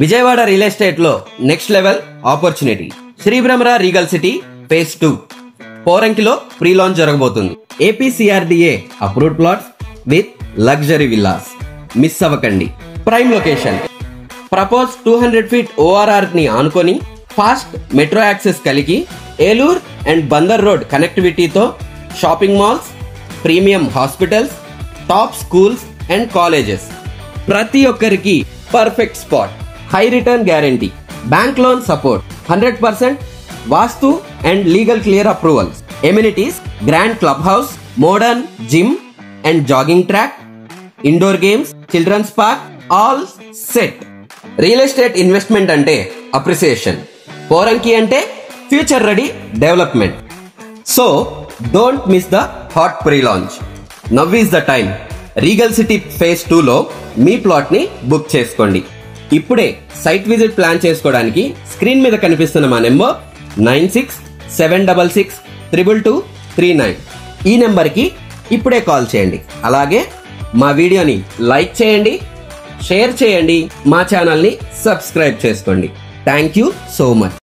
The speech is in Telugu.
విజయవాడ రియల్ ఎస్టేట్ లో next level opportunity Shri Bhramara regal city phase 2 పోరంకిలో ప్రీ లాంచ్ జరగబోతుంది. APCRDA approved plots with luxury villas. Miss అవ్వకండి. Prime location. Propose 200 feet ORR ని ఆనుకొని ఫాస్ట్ మెట్రో యాక్సెస్ కలిగి ఏలూరు అండ్ బందర్ రోడ్ కనెక్టివిటీతో shopping malls, premium hospitals, top schools and colleges. ప్రతి ఒక్కరికి perfect spot. High return guarantee, bank loan support, 100% vastu and legal clear approvals. Amenities, grand club house, modern gym and jogging track, indoor games, children's park, all set. Real estate investment అంటే అప్రిసియేషన్, పోరంకి అంటే future ready development. So don't miss the hot pre launch. Now is the time. Regal city phase 2 లో మీ ప్లాట్ ని బుక్ చేసుకోండి. ఇప్పుడే సైట్ విజిట్ ప్లాన్ చేసుకోవడానికి స్క్రీన్ మీద కనిపిస్తున్న మా నెంబర్ 9676622239. ఈ నెంబర్కి ఇప్పుడే కాల్ చేయండి. అలాగే మా వీడియోని లైక్ చేయండి, షేర్ చేయండి, మా ఛానల్ని సబ్స్క్రైబ్ చేసుకోండి. Thank you so much.